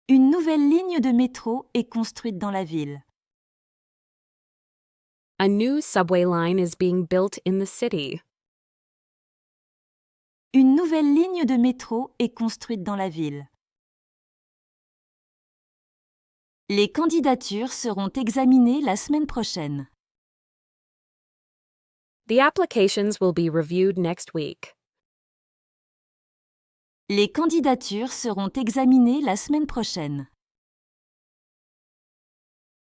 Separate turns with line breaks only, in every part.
Une nouvelle ligne de métro est construite dans la ville.
A new subway line is being built in the city.
Une nouvelle ligne de métro est construite dans la ville. Les candidatures seront examinées la semaine prochaine.
The applications will be reviewed next week.
Les candidatures seront examinées la semaine prochaine.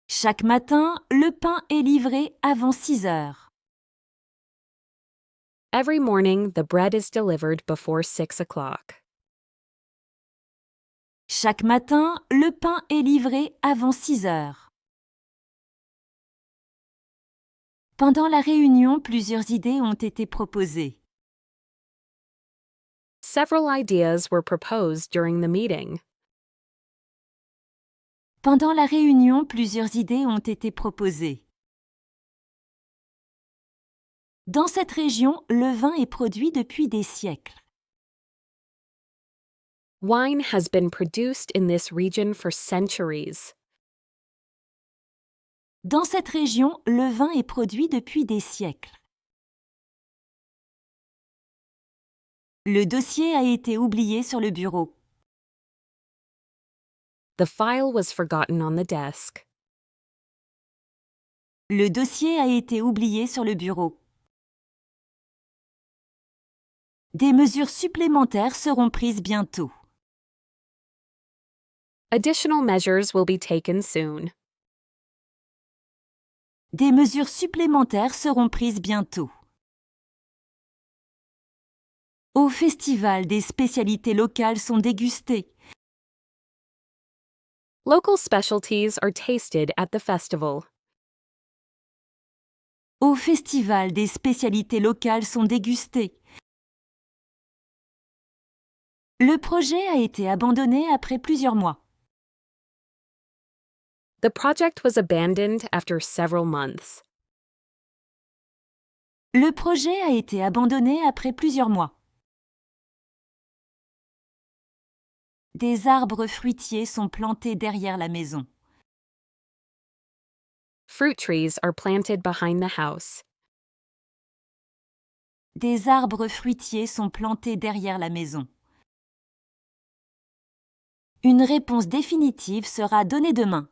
Chaque matin, le pain est livré avant 6 heures.
Every morning, the bread is delivered before 6 o'clock.
Chaque matin, le pain est livré avant 6 heures. Pendant la réunion, plusieurs idées ont été proposées.
Several ideas were proposed during the meeting.
Pendant la réunion, plusieurs idées ont été proposées. Dans cette région, le vin est produit depuis des siècles.
Wine has been produced in this region for centuries.
Dans cette région, le vin est produit depuis des siècles. Le dossier a été oublié sur le bureau.
The file was forgotten on the desk.
Le dossier a été oublié sur le bureau. Des mesures supplémentaires seront prises bientôt.
Additional measures will be taken soon.
Des mesures supplémentaires seront prises bientôt. Au festival, des spécialités locales sont dégustées.
Local specialties are tasted at the festival.
Au festival, des spécialités locales sont dégustées. Le projet a été abandonné après plusieurs mois.
The project was abandoned after several months.
Le projet a été abandonné après plusieurs mois. Des arbres fruitiers sont plantés derrière la maison.
Fruit trees are planted behind the house.
Des arbres fruitiers sont plantés derrière la maison. Une réponse définitive sera donnée demain.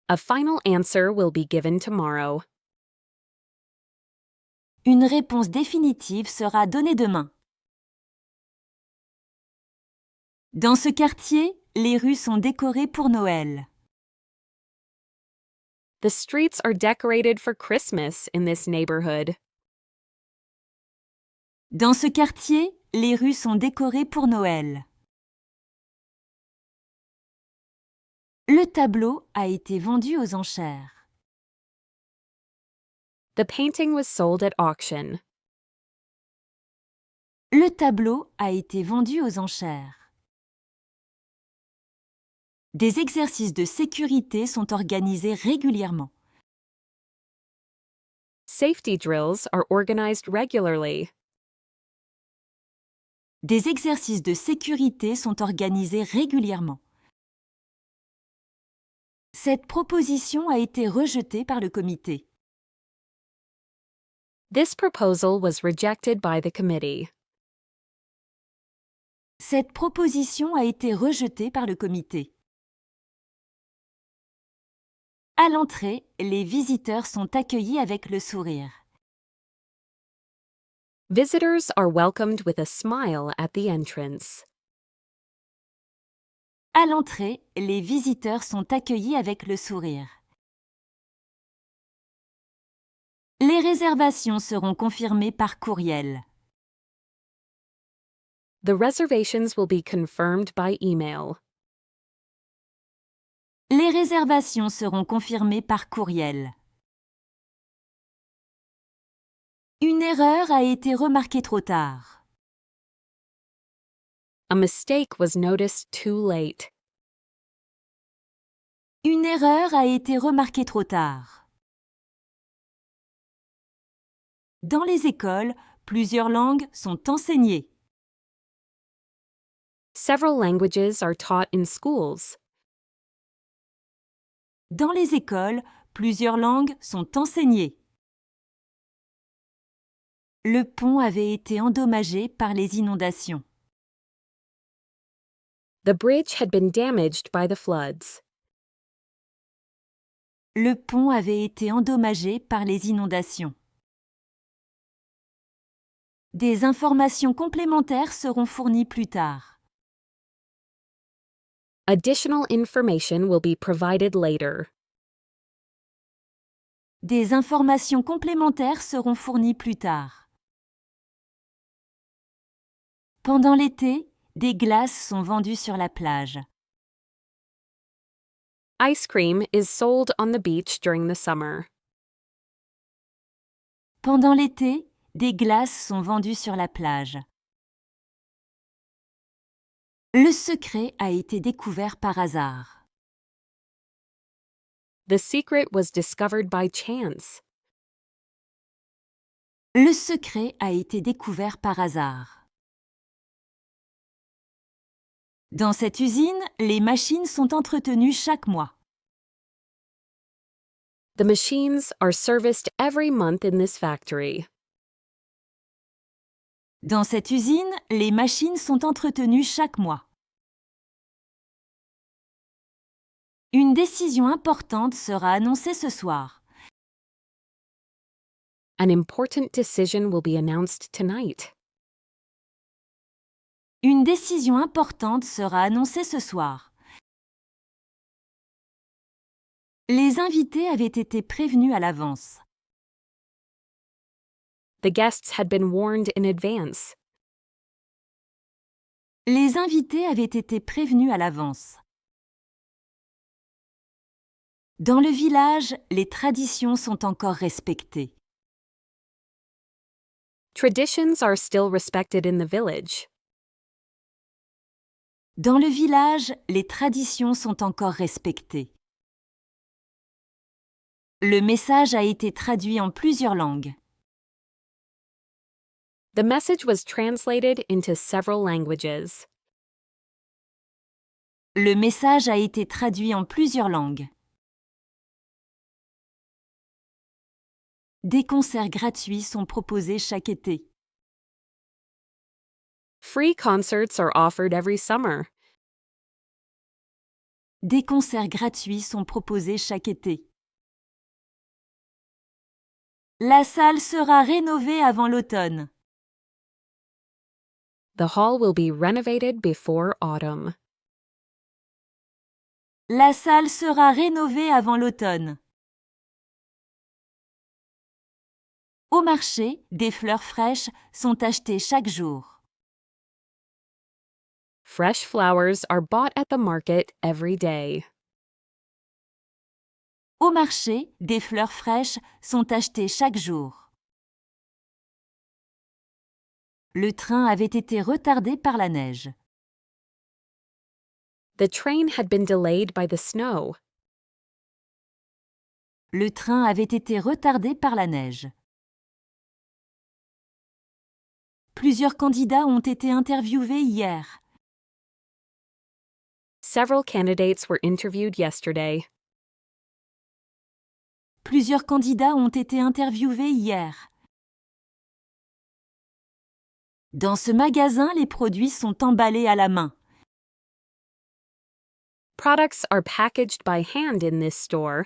A final answer will be given tomorrow.
Une réponse définitive sera donnée demain. Dans ce quartier, les rues sont décorées pour Noël.
The streets are decorated for Christmas in this neighborhood.
Dans ce quartier, les rues sont décorées pour Noël. Le tableau a été vendu aux enchères.
The painting was sold at auction.
Le tableau a été vendu aux enchères. Des exercices de sécurité sont organisés régulièrement.
Safety drills are organized regularly.
Des exercices de sécurité sont organisés régulièrement. Cette proposition a été rejetée par le comité.
This proposal was rejected by the committee.
Cette proposition a été rejetée par le comité. À l'entrée, les visiteurs sont accueillis avec le sourire.
Visitors are welcomed with a smile at the entrance.
À l'entrée, les visiteurs sont accueillis avec le sourire. Les réservations seront confirmées par courriel.
The reservations will be confirmed by email.
Les réservations seront confirmées par courriel. Une erreur a été remarquée trop tard.
A mistake was noticed too late.
Une erreur a été remarquée trop tard. Dans les écoles, plusieurs langues sont enseignées.
Several languages are taught in schools.
Dans les écoles, plusieurs langues sont enseignées. Le pont avait été endommagé par les inondations.
The bridge had been damaged by the floods.
Le pont avait été endommagé par les inondations. Des informations complémentaires seront fournies plus tard.
Additional information will be provided later.
Des informations complémentaires seront fournies plus tard. Pendant l'été, des glaces sont vendues sur la plage.
Ice cream is sold on the beach during the summer.
Pendant l'été, des glaces sont vendues sur la plage. Le secret a été découvert par hasard.
The secret was discovered by chance.
Le secret a été découvert par hasard. Dans cette usine, les machines sont entretenues chaque mois.
The machines are serviced every month in this factory.
Dans cette usine, les machines sont entretenues chaque mois. Une décision importante sera annoncée ce soir.
An important decision will be announced tonight.
Une décision importante sera annoncée ce soir. Les invités avaient été prévenus à l'avance.
The guests had been warned in advance.
Les invités avaient été prévenus à l'avance. Dans le village, les traditions sont encore respectées.
Traditions are still respected in the village.
Dans le village, les traditions sont encore respectées. Le message a été traduit en plusieurs langues.
The message was translated into several languages.
Le message a été traduit en plusieurs langues. Des concerts gratuits sont proposés chaque été.
Free concerts are offered every summer.
Des concerts gratuits sont proposés chaque été. La salle sera rénovée avant l'automne.
The hall will be renovated before autumn.
La salle sera rénovée avant l'automne. Au marché, des fleurs fraîches sont achetées chaque jour.
Fresh flowers are bought at the market every day.
Au marché, des fleurs fraîches sont achetées chaque jour. Le train avait été retardé par la neige.
The train had been delayed by the snow.
Le train avait été retardé par la neige. Plusieurs candidats ont été interviewés hier.
Several candidates were interviewed yesterday.
Plusieurs candidats ont été interviewés hier. Dans ce magasin, les produits sont emballés à la main.
Products are packaged by hand in this store.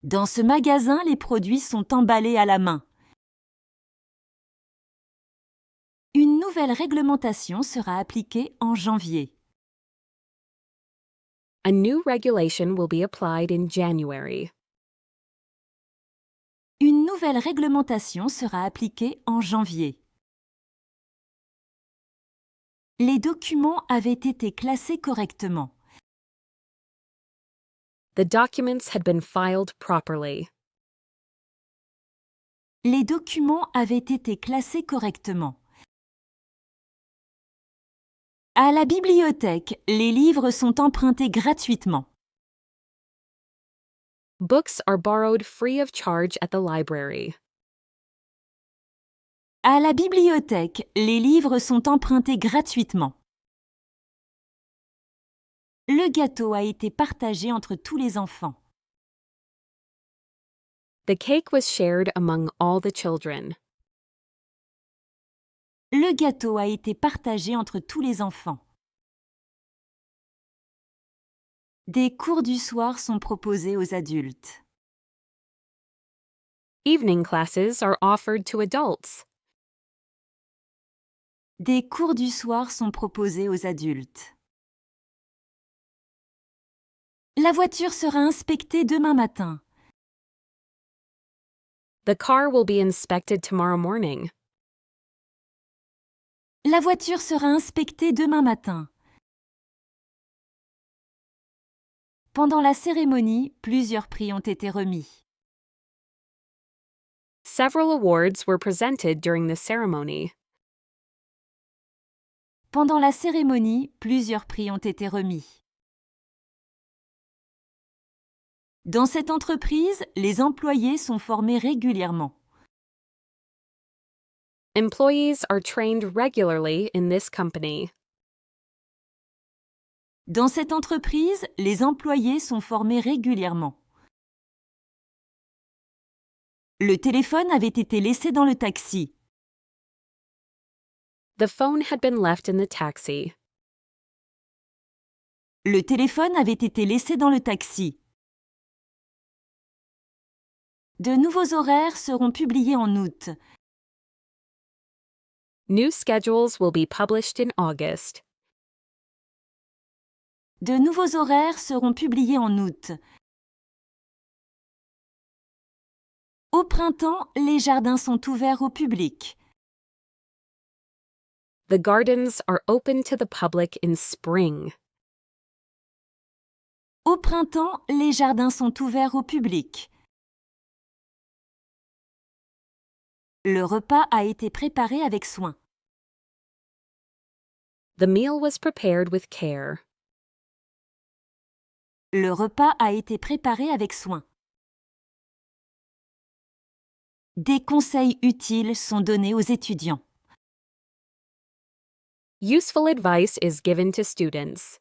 Dans ce magasin, les produits sont emballés à la main. Une nouvelle réglementation sera appliquée en janvier.
A new regulation will be applied in January.
Une nouvelle réglementation sera appliquée en janvier. Les documents avaient été classés correctement.
The documents had been filed properly.
Les documents avaient été classés correctement. À la bibliothèque, les livres sont empruntés gratuitement.
Books are borrowed free of charge at the library.
À la bibliothèque, les livres sont empruntés gratuitement. Le gâteau a été partagé entre tous les enfants.
The cake was shared among all the children.
Le gâteau a été partagé entre tous les enfants. Des cours du soir sont proposés aux adultes.
Evening classes are offered to adults.
Des cours du soir sont proposés aux adultes. La voiture sera inspectée demain matin.
The car will be inspected tomorrow morning.
La voiture sera inspectée demain matin. Pendant la cérémonie, plusieurs prix ont été remis.
Several awards were presented during the ceremony.
Pendant la cérémonie, plusieurs prix ont été remis. Dans cette entreprise, les employés sont formés régulièrement.
Employees are trained regularly in this company.
Dans cette entreprise, les employés sont formés régulièrement. Le téléphone avait été laissé dans le taxi.
The phone had been left in the taxi.
Le téléphone avait été laissé dans le taxi. De nouveaux horaires seront publiés en août.
New schedules will be published in August.
De nouveaux horaires seront publiés en août. Au printemps, les jardins sont ouverts au public.
The gardens are open to the public in spring.
Au printemps, les jardins sont ouverts au public. Le repas a été préparé avec soin.
The meal was prepared with care.
Le repas a été préparé avec soin. Des conseils utiles sont donnés aux étudiants.
Useful advice is given to students.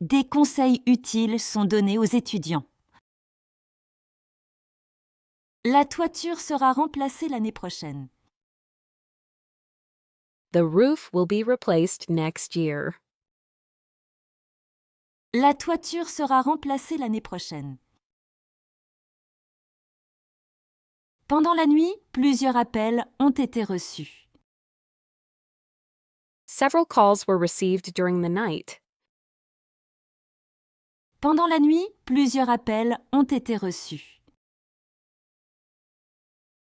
Des conseils utiles sont donnés aux étudiants. La toiture sera remplacée l'année prochaine.
The roof will be replaced next year.
La toiture sera remplacée l'année prochaine. Pendant la nuit, plusieurs appels ont été reçus.
Several calls were received during the night.
Pendant la nuit, plusieurs appels ont été reçus.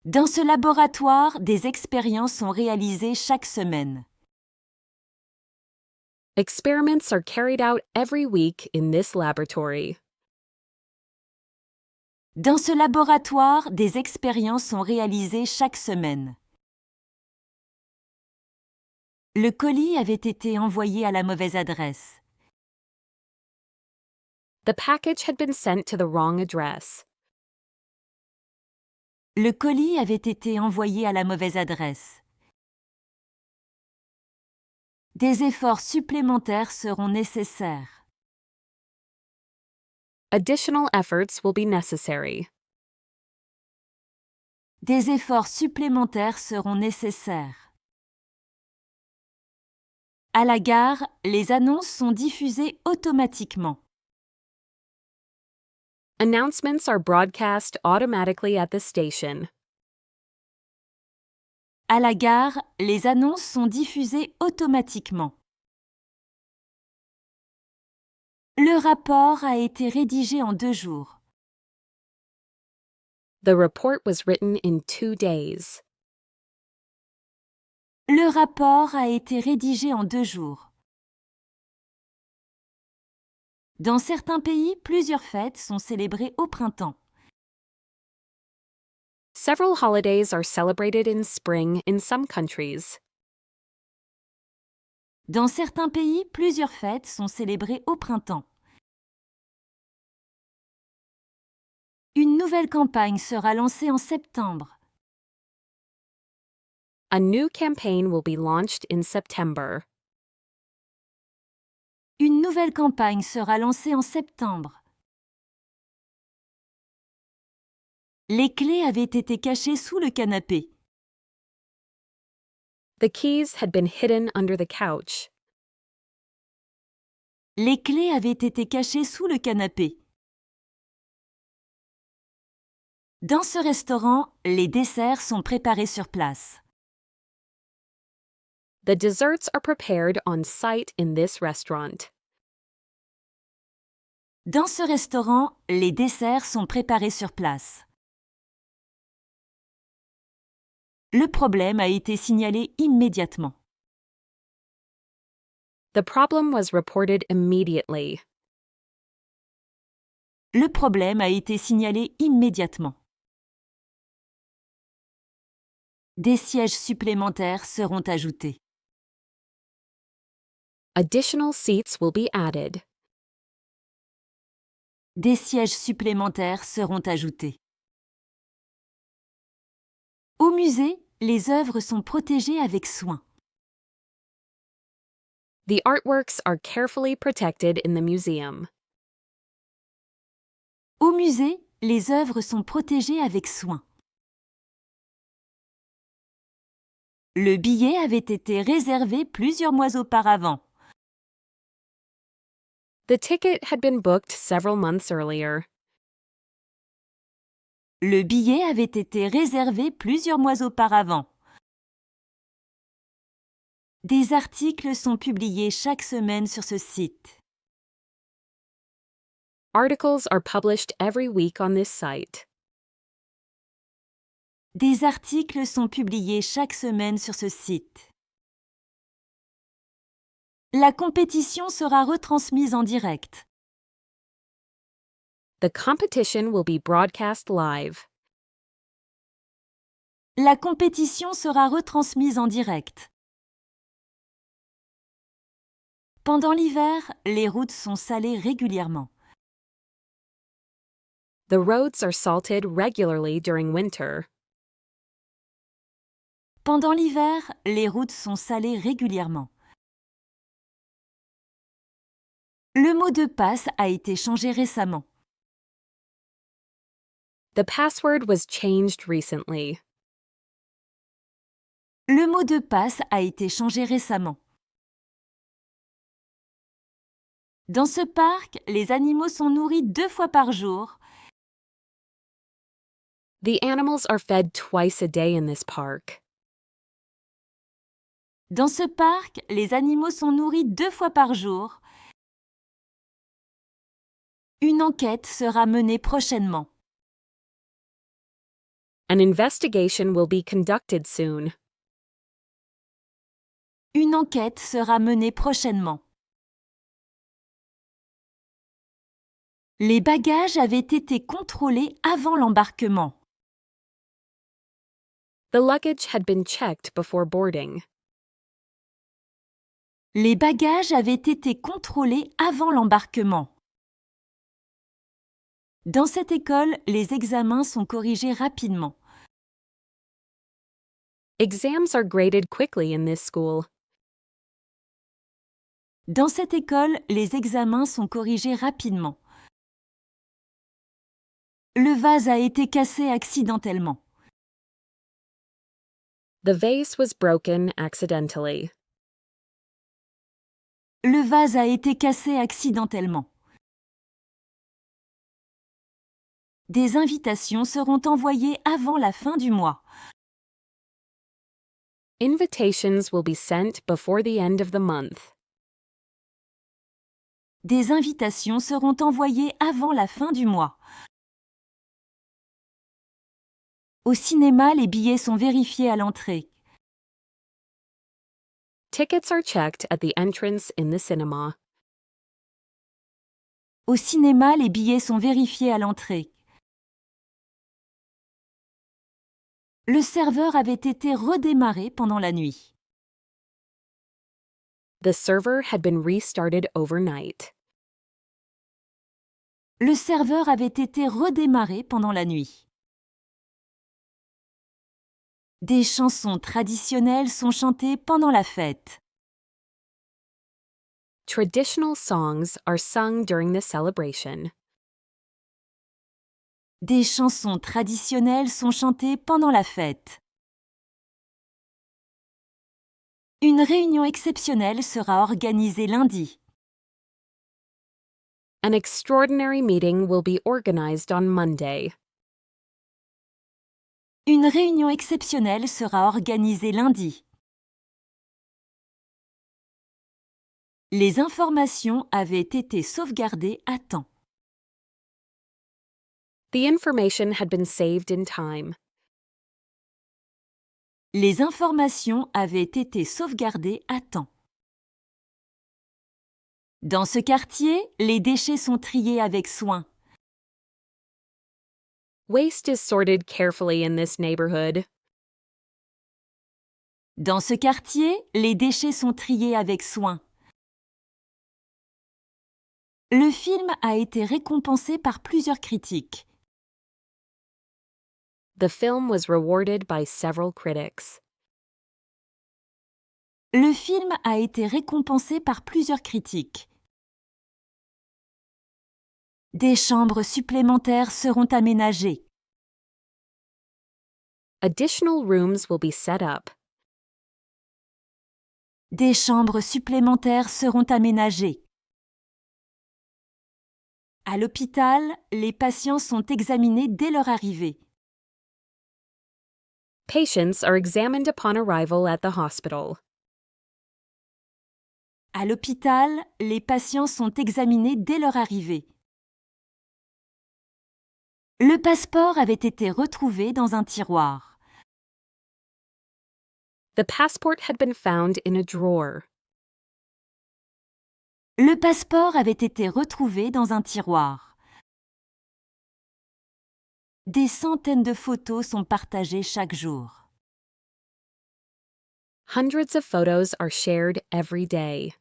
Dans ce laboratoire, des expériences sont réalisées chaque semaine.
Experiments are carried out every week in this laboratory.
Dans ce laboratoire, des expériences sont réalisées chaque semaine. Le colis avait été envoyé à la mauvaise adresse.
The package had been sent to the wrong address.
Le colis avait été envoyé à la mauvaise adresse. Des efforts supplémentaires seront nécessaires.
Additional efforts will be necessary.
Des efforts supplémentaires seront nécessaires. À la gare, les annonces sont diffusées automatiquement.
Announcements are broadcast automatically at the station.
À la gare, les annonces sont diffusées automatiquement. Le rapport a été rédigé en 2 jours.
The report was written in 2 days.
Le rapport a été rédigé en 2 jours. Dans certains pays, plusieurs fêtes sont célébrées au printemps.
Several holidays are celebrated in spring in some countries.
Dans certains pays, plusieurs fêtes sont célébrées au printemps. Une nouvelle campagne sera lancée en septembre.
A new campaign will be launched in September.
Une nouvelle campagne sera lancée en septembre. Les clés avaient été cachées sous le canapé.
The keys had been hidden under the couch.
Les clés avaient été cachées sous le canapé. Dans ce restaurant, les desserts sont préparés sur place.
The desserts are prepared on site in this restaurant.
Dans ce restaurant, les desserts sont préparés sur place. Le problème a été signalé immédiatement.
The problem was reported immediately.
Le problème a été signalé immédiatement. Des sièges supplémentaires seront ajoutés.
Additional seats will be added.
Des sièges supplémentaires seront ajoutés. Au musée, les œuvres sont protégées avec soin.
The artworks are carefully protected in the museum.
Au musée, les œuvres sont protégées avec soin. Le billet avait été réservé plusieurs mois auparavant.
The ticket had been booked several months earlier.
Le billet avait été réservé plusieurs mois auparavant. Des articles sont publiés chaque semaine sur ce site.
Articles are published every week on this site.
Des articles sont publiés chaque semaine sur ce site. La compétition sera retransmise en direct.
The competition will be broadcast live.
La compétition sera retransmise en direct. Pendant l'hiver, les routes sont salées régulièrement.
The roads are salted regularly during winter.
Pendant l'hiver, les routes sont salées régulièrement. Le mot de passe a été changé récemment.
The password was changed recently.
Le mot de passe a été changé récemment. Dans ce parc, les animaux sont nourris 2 fois par jour.
The animals are fed twice a day in this park.
Dans ce parc, les animaux sont nourris 2 fois par jour. Une enquête sera menée prochainement.
An investigation will be conducted soon.
Une enquête sera menée prochainement. Les bagages avaient été contrôlés avant l'embarquement.
The luggage had been checked before boarding.
Les bagages avaient été contrôlés avant l'embarquement. Dans cette école, les examens sont corrigés rapidement.
Exams are graded quickly in this school.
Dans cette école, les examens sont corrigés rapidement. Le vase a été cassé accidentellement.
The vase was broken accidentally.
Le vase a été cassé accidentellement. Des invitations seront envoyées avant la fin du mois.
Invitations will be sent before the end of the month.
Des invitations seront envoyées avant la fin du mois. Au cinéma, les billets sont vérifiés à l'entrée.
Tickets are checked at the entrance in the cinema.
Au cinéma, les billets sont vérifiés à l'entrée. Le serveur avait été redémarré pendant la nuit.
The server had been restarted overnight.
Le serveur avait été redémarré pendant la nuit. Des chansons traditionnelles sont chantées pendant la fête.
Traditional songs are sung during the celebration.
Des chansons traditionnelles sont chantées pendant la fête. Une réunion exceptionnelle sera organisée lundi.
An extraordinary meeting will be organized on Monday.
Une réunion exceptionnelle sera organisée lundi. Les informations avaient été sauvegardées à temps.
The information had been saved in time.
Les informations avaient été sauvegardées à temps. Dans ce quartier, les déchets sont triés avec soin.
Waste is sorted carefully in this neighborhood.
Dans ce quartier, les déchets sont triés avec soin. Le film a été récompensé par plusieurs critiques.
The film was rewarded by several critics.
Le film a été récompensé par plusieurs critiques. Des chambres supplémentaires seront aménagées.
Additional rooms will be set up.
Des chambres supplémentaires seront aménagées. À l'hôpital, les patients sont examinés dès leur arrivée.
Patients are examined upon arrival at the hospital.
À l'hôpital, les patients sont examinés dès leur arrivée. Le passeport avait été retrouvé dans un tiroir.
The passport had been found in a drawer.
Le passeport avait été retrouvé dans un tiroir. Des centaines de photos sont partagées chaque jour.
Hundreds of photos are shared every day.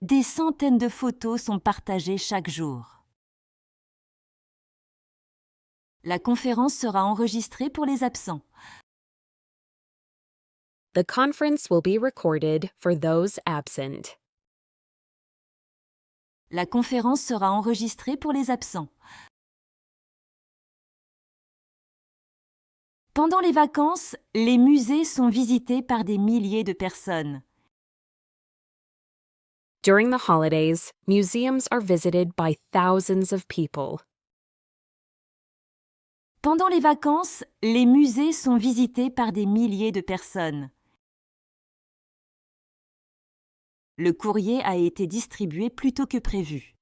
Des centaines de photos sont partagées chaque jour. La conférence sera enregistrée pour les absents.
The conference will be recorded for those absent.
La conférence sera enregistrée pour les absents. Pendant les vacances, les musées sont visités par des milliers de personnes.
During the holidays, museums are visited by thousands of people.
Pendant les vacances, les musées sont visités par des milliers de personnes. Le courrier a été distribué plus tôt que prévu.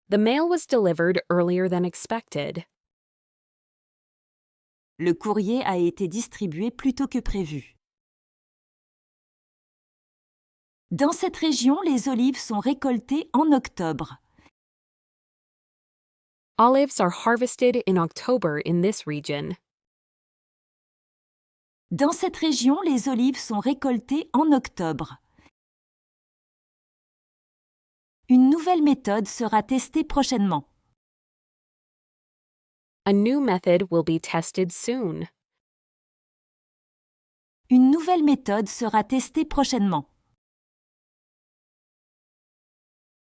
The mail was delivered earlier than expected.
Le courrier a été distribué plus tôt que prévu. Dans cette région, les olives sont récoltées en octobre.
Olives are harvested in October in this region.
Dans cette région, les olives sont récoltées en octobre. Une nouvelle méthode sera testée prochainement.
A new method will be tested soon.
Une nouvelle méthode sera testée prochainement.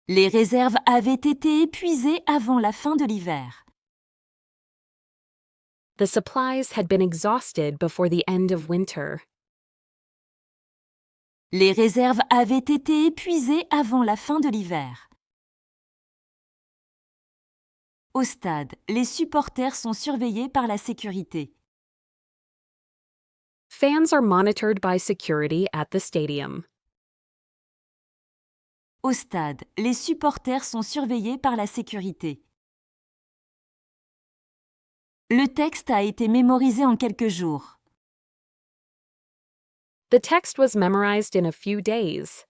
Les réserves avaient été épuisées avant la fin de l'hiver.
The supplies had been exhausted before the end of winter.
Les réserves avaient été épuisées avant la fin de l'hiver. Au stade, les supporters sont surveillés par la sécurité.
Fans are monitored by security at the stadium.
Au stade, les supporters sont surveillés par la sécurité. Le texte a été mémorisé en quelques jours.
The text was memorized in a few days.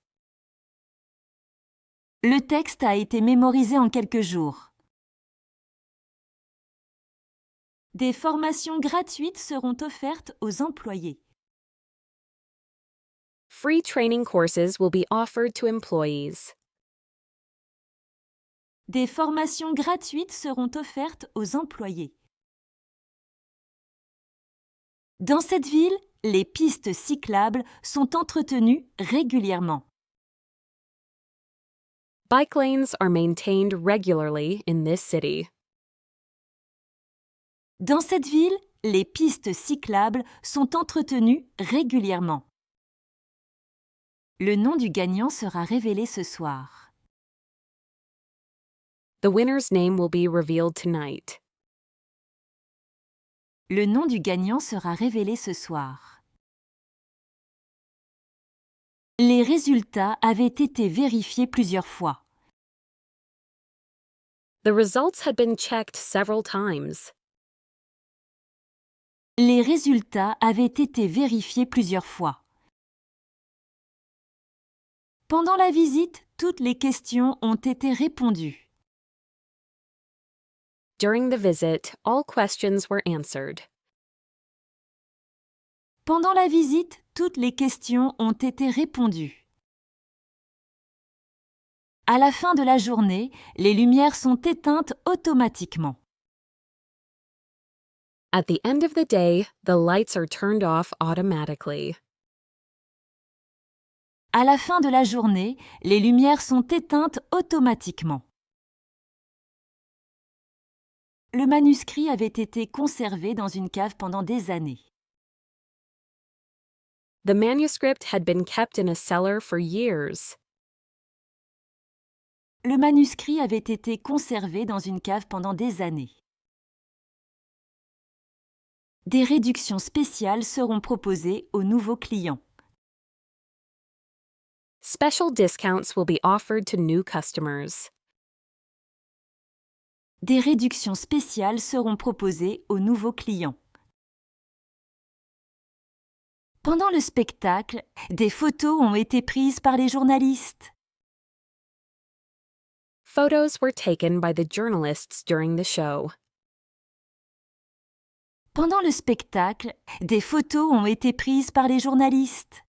Le texte a été mémorisé en quelques jours. Des formations gratuites seront offertes aux employés.
Free training courses will be offered to employees.
Des formations gratuites seront offertes aux employés. Dans cette ville, les pistes cyclables sont entretenues régulièrement.
Bike lanes are maintained regularly in this city.
Dans cette ville, les pistes cyclables sont entretenues régulièrement. Le nom du gagnant sera révélé ce soir.
The winner's name will be revealed tonight.
Le nom du gagnant sera révélé ce soir. Les résultats avaient été vérifiés plusieurs fois.
The results had been checked several times.
Les résultats avaient été vérifiés plusieurs fois. Pendant la visite, toutes les questions ont été répondues.
During the visit, all questions were answered.
Pendant la visite, toutes les questions ont été répondues. À la fin de la journée, les lumières sont éteintes automatiquement.
At the end of the day, the lights are turned off automatically.
À la fin de la journée, les lumières sont éteintes automatiquement. Le manuscrit avait été conservé dans une cave pendant des années.
The manuscript had been kept in a cellar for years.
Le manuscrit avait été conservé dans une cave pendant des années. Des réductions spéciales seront proposées aux nouveaux clients.
Special discounts will be offered to new customers.
Des réductions spéciales seront proposées aux nouveaux clients. Pendant le spectacle, des photos ont été prises par les journalistes.
Photos were taken by the journalists during the show.
Pendant le spectacle, des photos ont été prises par les journalistes.